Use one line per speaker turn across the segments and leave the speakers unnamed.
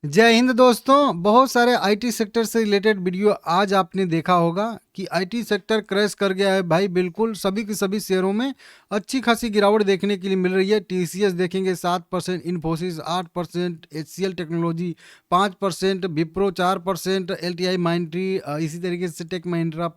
जय हिंद दोस्तों। बहुत सारे आईटी सेक्टर से रिलेटेड वीडियो आज आपने देखा होगा कि आईटी सेक्टर क्रैश कर गया है भाई। बिल्कुल सभी के सभी शेयरों में अच्छी खासी गिरावट देखने के लिए मिल रही है। टीसीएस देखेंगे 7%, Infosys 8%, HCL technology 5%, Wipro 4%, LTI माइंट्री, इसी तरीके से टेक महिंद्रा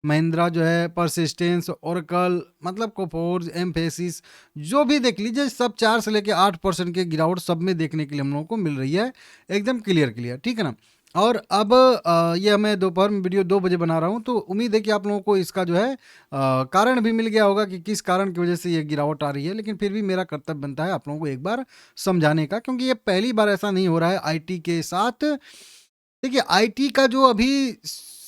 महिंद्रा जो है, परसिस्टेंस, ओरेकल, मतलब कोफोर्ज, एम्फेसिस, जो भी देख लीजिए सब 4 से लेके 8% की गिरावट सब में देखने के लिए हम लोगों को मिल रही है। एकदम क्लियर क्लियर, ठीक है ना। और अब ये मैं दोपहर में वीडियो 2 बजे बना रहा हूँ, तो उम्मीद है कि आप लोगों को इसका जो है कारण भी मिल गया होगा कि किस कारण की वजह से ये गिरावट आ रही है। लेकिन फिर भी मेरा कर्तव्य बनता है आप लोगों को एक बार समझाने का, क्योंकि ये पहली बार ऐसा नहीं हो रहा है आईटी के साथ। देखिए आईटी का जो अभी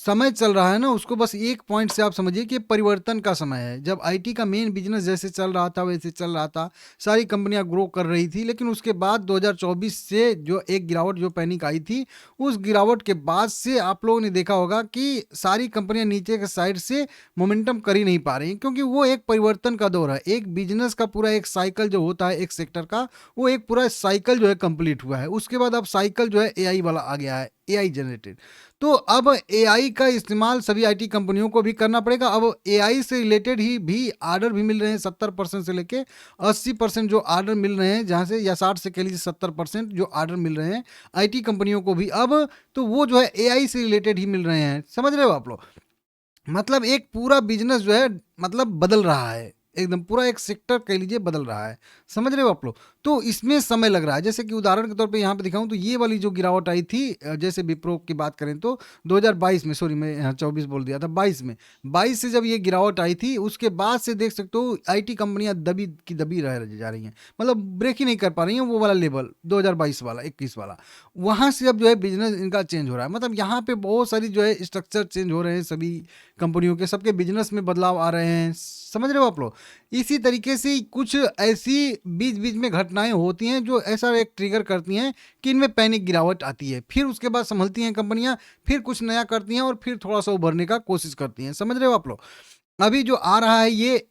समय चल रहा है ना, उसको बस एक पॉइंट से आप समझिए कि परिवर्तन का समय है। जब आईटी का मेन बिजनेस जैसे चल रहा था वैसे चल रहा था, सारी कंपनियां ग्रो कर रही थी। लेकिन उसके बाद 2024 से जो एक गिरावट, जो पैनिक आई थी, उस गिरावट के बाद से आप लोगों ने देखा होगा कि सारी कंपनियां नीचे के साइड से मोमेंटम कर ही नहीं पा रही, क्योंकि वो एक परिवर्तन का दौर है। एक बिजनेस का पूरा एक साइकिल जो होता है एक सेक्टर का, वो एक पूरा साइकिल जो है कंप्लीट हुआ है। उसके बाद अब साइकिल जो है एआई वाला आ गया है, एआई जनरेटेड। तो अब एआई का इस्तेमाल सभी आईटी कंपनियों को भी करना पड़ेगा। अब एआई से रिलेटेड ही भी आर्डर भी मिल रहे हैं 70% से लेके 80% जो आर्डर मिल रहे हैं, जहां से या 60 से कह लीजिए 70% जो आर्डर मिल रहे हैं आईटी कंपनियों को भी अब, तो वो जो है एआई से रिलेटेड ही मिल रहे हैं। समझ रहे हो आप लोग? मतलब एक पूरा बिजनेस जो है, मतलब बदल रहा है, एकदम पूरा एक सेक्टर कह लीजिए बदल रहा है। समझ रहे हो आप लोग? तो इसमें समय लग रहा है। जैसे कि उदाहरण के तौर पे यहाँ पे दिखाऊं तो ये वाली जो गिरावट आई थी, जैसे विप्रो की बात करें तो 2022 में, सॉरी मैं यहाँ 24 बोल दिया था, 22 में, 22 से जब ये गिरावट आई थी उसके बाद से देख सकते हो आईटी कंपनियां दबी की दबी रह जा रही हैं। मतलब ब्रेक ही नहीं कर पा रही हैं वो वाला लेवल 2022 वाला, 21 वाला। वहाँ से अब जो है बिजनेस इनका चेंज हो रहा है। मतलब यहाँ पे बहुत सारी जो है स्ट्रक्चर चेंज हो रहे हैं सभी कंपनियों के, सबके बिजनेस में बदलाव आ रहे हैं। समझ रहे हो आप लोग? इसी तरीके से कुछ ऐसी बीच बीच में घटनाएं होती हैं जो ऐसा एक ट्रिगर करती हैं कि इनमें पैनिक गिरावट आती है। फिर उसके बाद संभलती हैं कंपनियां, फिर कुछ नया करती हैं और फिर थोड़ा सा उभरने का कोशिश करती हैं। समझ रहे हो आप लोग? अभी जो आ रहा है ये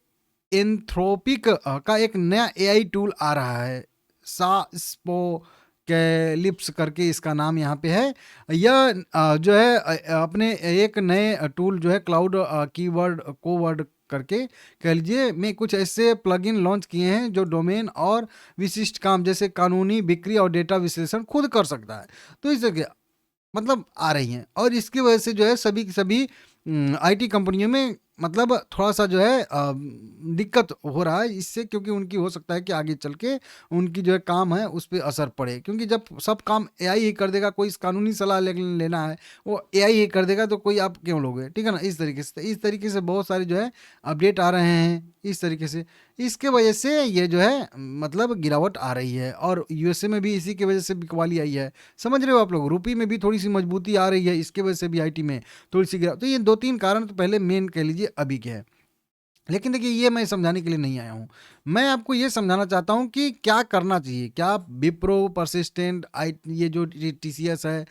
एंथ्रोपिक का एक नया एआई टूल आ रहा है, सा स्पो कैलिप्स करके इसका नाम यहाँ पे है। यह जो है अपने एक नए टूल जो है क्लाउड कीवर्ड कोवर्ड करके कह लीजिए में कुछ ऐसे प्लगइन लॉन्च किए हैं जो डोमेन और विशिष्ट काम जैसे कानूनी, बिक्री और डेटा विश्लेषण खुद कर सकता है। तो इस जगह मतलब आ रही हैं, और इसकी वजह से जो है सभी की सभी आईटी कंपनियों में मतलब थोड़ा सा जो है दिक्कत हो रहा है इससे, क्योंकि उनकी हो सकता है कि आगे चल के उनकी जो है काम है उस पर असर पड़े। क्योंकि जब सब काम एआई ही कर देगा, कोई कानूनी सलाह लेना है वो एआई ही कर देगा, तो कोई आप क्यों लोगे? ठीक है ना। इस तरीके से बहुत सारे जो है अपडेट आ रहे हैं इस तरीके से। इसके वजह से ये जो है मतलब गिरावट आ रही है, और यूएसए में भी इसी की वजह से बिकवाली आई है। समझ रहे हो आप लोग? रुपये में भी थोड़ी सी मजबूती आ रही है, इसके वजह से भी आईटी में थोड़ी सी गिरा। तो ये 2-3 कारण तो पहले मेन कह लीजिए अभी के हैं। लेकिन देखिए ये मैं समझाने के लिए नहीं आया हूँ। मैं आपको ये समझाना चाहता हूँ कि क्या करना चाहिए। क्या विप्रो, परसिस्टेंट, आई ये जो टीसीएस है,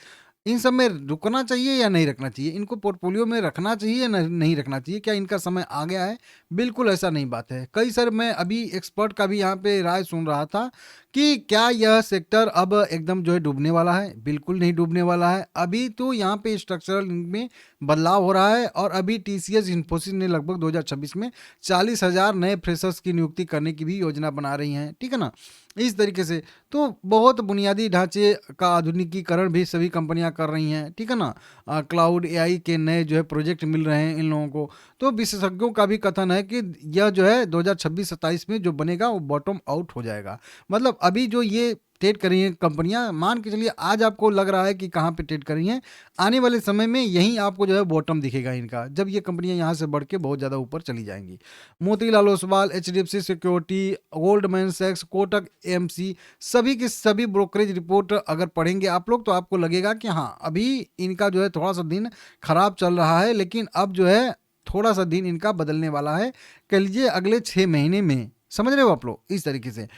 इन सब में रुकना चाहिए या नहीं रखना चाहिए? इनको पोर्टफोलियो में रखना चाहिए या नहीं रखना चाहिए? क्या इनका समय आ गया है? बिल्कुल ऐसा नहीं बात है। कई सर मैं अभी एक्सपर्ट का भी यहाँ पे राय सुन रहा था कि क्या यह सेक्टर अब एकदम जो है डूबने वाला है? बिल्कुल नहीं डूबने वाला है। अभी तो यहाँ पे स्ट्रक्चरल में बदलाव हो रहा है, और अभी टीसीएस इन्फोसिस ने लगभग 2026 में 40,000 नए फ्रेशर्स की नियुक्ति करने की भी योजना बना रही हैं। ठीक है ना। इस तरीके से तो बहुत बुनियादी ढांचे का आधुनिकीकरण भी सभी कंपनियां कर रही हैं। ठीक है ना। क्लाउड एआई के नए जो है प्रोजेक्ट मिल रहे हैं इन लोगों को। तो विशेषज्ञों का भी कथन है कि यह जो है 2026-27 में जो बनेगा वो बॉटम आउट हो जाएगा। मतलब अभी जो ये ट्रेड कर रही हैं कंपनियां, मान के चलिए आज आपको लग रहा है कि कहाँ पे ट्रेड कर रही हैं, आने वाले समय में यहीं आपको जो है बॉटम दिखेगा इनका, जब ये कंपनियां यहाँ से बढ़ के बहुत ज़्यादा ऊपर चली जाएंगी। Motilal Oswal, HDFC security, Goldman सैक्स, कोटक एएमसी, सभी के सभी ब्रोकरेज रिपोर्ट अगर पढ़ेंगे आप लोग तो आपको लगेगा कि हाँ अभी इनका जो है थोड़ा सा दिन खराब चल रहा है, लेकिन अब जो है थोड़ा सा दिन इनका बदलने वाला है, कह लीजिए अगले 6 महीने में। समझ रहे हो आप लोग? इस तरीके से।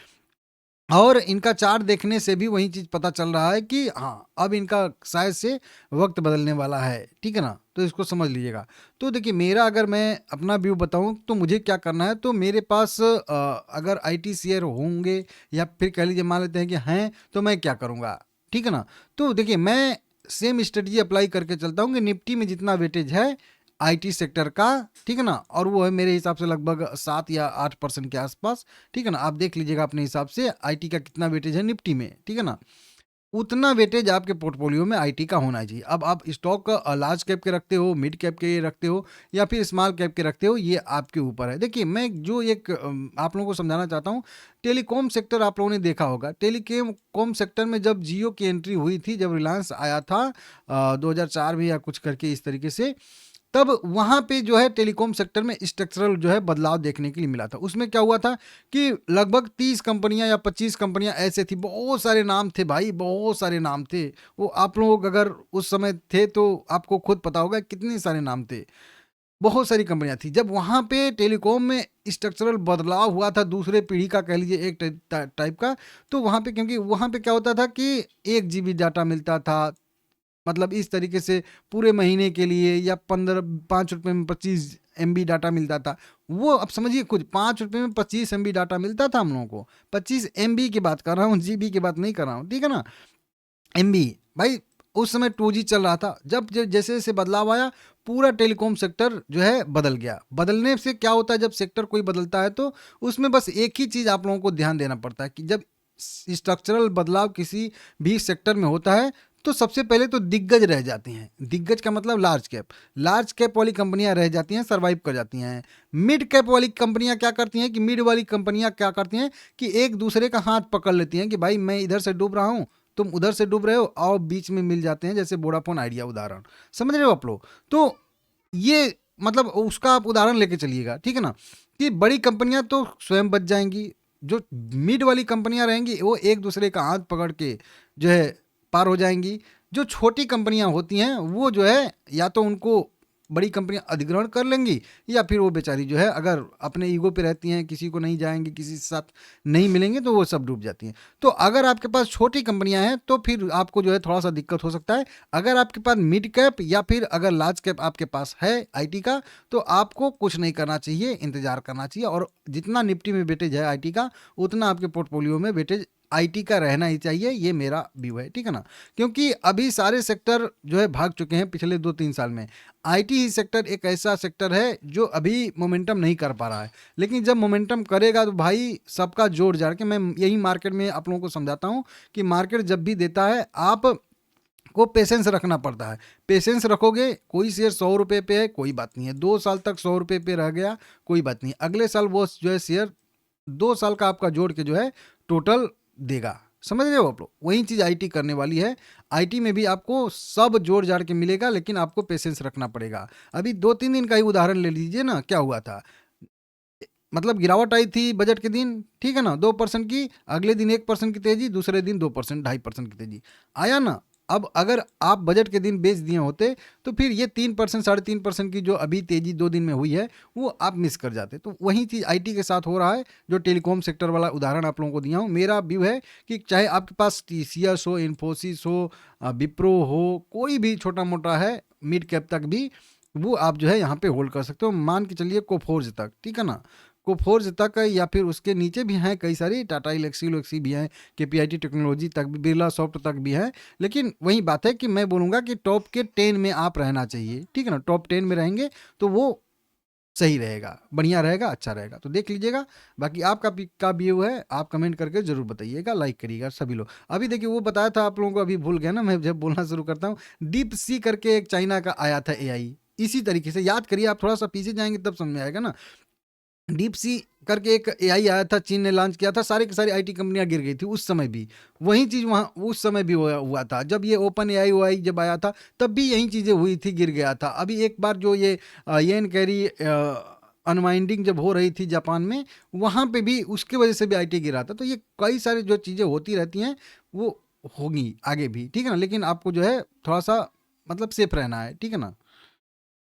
और इनका चार्ट देखने से भी वही चीज़ पता चल रहा है कि हाँ अब इनका शायद से वक्त बदलने वाला है। ठीक है ना। तो इसको समझ लीजिएगा। तो देखिए मेरा अगर मैं अपना व्यू बताऊं तो मुझे क्या करना है, तो मेरे पास अगर आईटी शेयर होंगे या फिर कह लीजिए मान लेते हैं कि हैं, तो मैं क्या करूंगा। ठीक है ना। तो देखिए मैं सेम स्ट्रेटजी अप्लाई करके चलता हूँ कि निफ्टी में जितना वेटेज है आईटी सेक्टर का, ठीक है ना, और वो है मेरे हिसाब से लगभग 7 या 8% के आसपास, ठीक है ना। आप देख लीजिएगा अपने हिसाब से आईटी का कितना वेटेज है निफ्टी में, ठीक है ना। उतना वेटेज आपके पोर्टफोलियो में आईटी का होना चाहिए। अब आप स्टॉक लार्ज कैप के रखते हो, मिड कैप के रखते हो या फिर स्मॉल कैप के रखते हो, ये आपके ऊपर है। देखिए मैं जो एक आप लोगों को समझाना चाहता हूँ, टेलीकॉम सेक्टर आप लोगों ने देखा होगा। टेलीकॉम सेक्टर में जब जियो की एंट्री हुई थी, जब रिलायंस आया था 2004 में या कुछ करके इस तरीके से, तब वहाँ पे जो है टेलीकॉम सेक्टर में स्ट्रक्चरल जो है बदलाव देखने के लिए मिला था। उसमें क्या हुआ था कि लगभग 30 कंपनियां या 25 कंपनियां ऐसे थी, बहुत सारे नाम थे भाई, बहुत सारे नाम थे। वो आप लोग अगर उस समय थे तो आपको खुद पता होगा कितने सारे नाम थे, बहुत सारी कंपनियां थी। जब वहाँ पे टेलीकॉम में स्ट्रक्चरल बदलाव हुआ था, दूसरे पीढ़ी का कह लीजिए एक टाइप का, तो वहाँ पे क्योंकि वहाँ पे क्या होता था कि 1 GB डाटा मिलता था, मतलब इस तरीके से पूरे महीने के लिए, या 5 रुपये में 25 MB डाटा मिलता था। वो अब समझिए कुछ 5 रुपये में 25 MB डाटा मिलता था हम लोगों को। 25 MB की बात कर रहा हूँ, GB की बात नहीं कर रहा हूँ, ठीक है ना। MB भाई, उस समय 2G चल रहा था। जब जैसे जैसे बदलाव आया, पूरा टेलीकॉम सेक्टर जो है बदल गया। बदलने से क्या होता है, जब सेक्टर कोई बदलता है तो उसमें बस एक ही चीज़ आप लोगों को ध्यान देना पड़ता है कि जब स्ट्रक्चरल बदलाव किसी भी सेक्टर में होता है तो सबसे पहले तो दिग्गज रह जाती हैं। दिग्गज का मतलब लार्ज कैप वाली कंपनियां रह जाती हैं, सरवाइव कर जाती हैं। मिड कैप वाली कंपनियां क्या करती हैं कि मिड वाली कंपनियां क्या करती हैं कि एक दूसरे का हाथ पकड़ लेती हैं कि भाई मैं इधर से डूब रहा हूं, तुम उधर से डूब रहे हो, आओ बीच में मिल जाते हैं। जैसे वोडाफोन आइडिया उदाहरण, समझ रहे हो आप लोग। तो ये मतलब उसका आप उदाहरण लेके चलिएगा, ठीक है ना, कि बड़ी कंपनियां तो स्वयं बच जाएंगी, जो मिड वाली कंपनियां रहेंगी वो एक दूसरे का हाथ पकड़ के जो है पार हो जाएंगी। जो छोटी कंपनियां होती हैं वो जो है या तो उनको बड़ी कंपनियां अधिग्रहण कर लेंगी, या फिर वो बेचारी जो है अगर अपने ईगो पे रहती हैं, किसी को नहीं जाएंगी, किसी के साथ नहीं मिलेंगे, तो वो सब डूब जाती हैं। तो अगर आपके पास छोटी कंपनियां हैं तो फिर आपको जो है थोड़ा सा दिक्कत हो सकता है। अगर आपके पास मिड कैप या फिर अगर लार्ज कैप आपके पास है आईटी का, तो आपको कुछ नहीं करना चाहिए, इंतजार करना चाहिए। और जितना निफ्टी में वेटेज है आईटी का, उतना आपके पोर्टफोलियो में वेटेज आईटी का रहना ही चाहिए। ये मेरा व्यू है, ठीक है ना। क्योंकि अभी सारे सेक्टर जो है भाग चुके हैं पिछले 2-3 साल में। आईटी ही सेक्टर एक ऐसा सेक्टर है जो अभी मोमेंटम नहीं कर पा रहा है, लेकिन जब मोमेंटम करेगा तो भाई सबका जोड़ जाड़ के, मैं यही मार्केट में आप लोगों को समझाता हूँ कि मार्केट जब भी देता है आप को पेशेंस रखना पड़ता है। पेशेंस रखोगे, कोई शेयर 100 रुपये पे है कोई बात नहीं है, 2 साल तक 100 रुपये पे रह गया कोई बात नहीं, अगले साल वो जो है शेयर 2 साल का आपका जोड़ के जो है टोटल देगा। समझ रहे हो आप लोग। वही चीज़ आईटी करने वाली है। आईटी में भी आपको सब जोड़ जाड़ के मिलेगा, लेकिन आपको पेशेंस रखना पड़ेगा। अभी 2-3 दिन का ही उदाहरण ले लीजिए ना, क्या हुआ था, मतलब गिरावट आई थी बजट के दिन, ठीक है ना, 2% की, अगले दिन 1% की तेजी, दूसरे दिन 2%, 2.5% की तेजी आया ना। अब अगर आप बजट के दिन बेच दिए होते तो फिर ये 3%, 3.5% की जो अभी तेजी 2 दिन में हुई है वो आप मिस कर जाते। तो वही चीज़ आईटी के साथ हो रहा है, जो टेलीकॉम सेक्टर वाला उदाहरण आप लोगों को दिया हूँ। मेरा व्यू है कि चाहे आपके पास टीसीएस हो, इन्फोसिस हो, विप्रो हो, कोई भी छोटा मोटा है मिड कैप तक भी, वो आप जो है यहाँ पे होल्ड कर सकते हो। मान के चलिए कोफोर्ज तक, ठीक है ना, कोफोर्ज तक, या फिर उसके नीचे भी हैं कई सारी, टाटा इलेक्सी भी हैं, केपीआईटी टेक्नोलॉजी तक भी, बिरला सॉफ्ट तक भी हैं। लेकिन वही बात है कि मैं बोलूँगा कि टॉप के 10 में आप रहना चाहिए, ठीक है ना। टॉप 10 में रहेंगे तो वो सही रहेगा, बढ़िया रहेगा, अच्छा रहेगा। तो देख लीजिएगा। बाकी आपका का व्यू है, आप कमेंट करके जरूर बताइएगा, लाइक करिएगा सभी लोग। अभी देखिए वो बताया था आप लोगों को, अभी भूल गया ना, मैं जब बोलना शुरू करता हूँ, डीप सी करके एक चाइना का आया था एआई, इसी तरीके से याद करिए, आप थोड़ा सा पीछे जाएंगे तब समझ में आएगा ना। डीप सी करके एक एआई आया था, चीन ने लॉन्च किया था, सारी की सारी आईटी कंपनियां गिर गई थी उस समय भी। वही चीज़ वहाँ उस समय भी हुआ था, जब ये ओपन एआई जब आया था तब भी यही चीज़ें हुई थी, गिर गया था। अभी एक बार जो ये येन कैरी अनवाइंडिंग जब हो रही थी जापान में, वहाँ पे भी उसकी वजह से भी आईटी गिरा था। तो ये कई सारी जो चीज़ें होती रहती हैं वो होंगी आगे भी, ठीक है ना। लेकिन आपको जो है थोड़ा सा मतलब सेफ रहना है, ठीक है ना।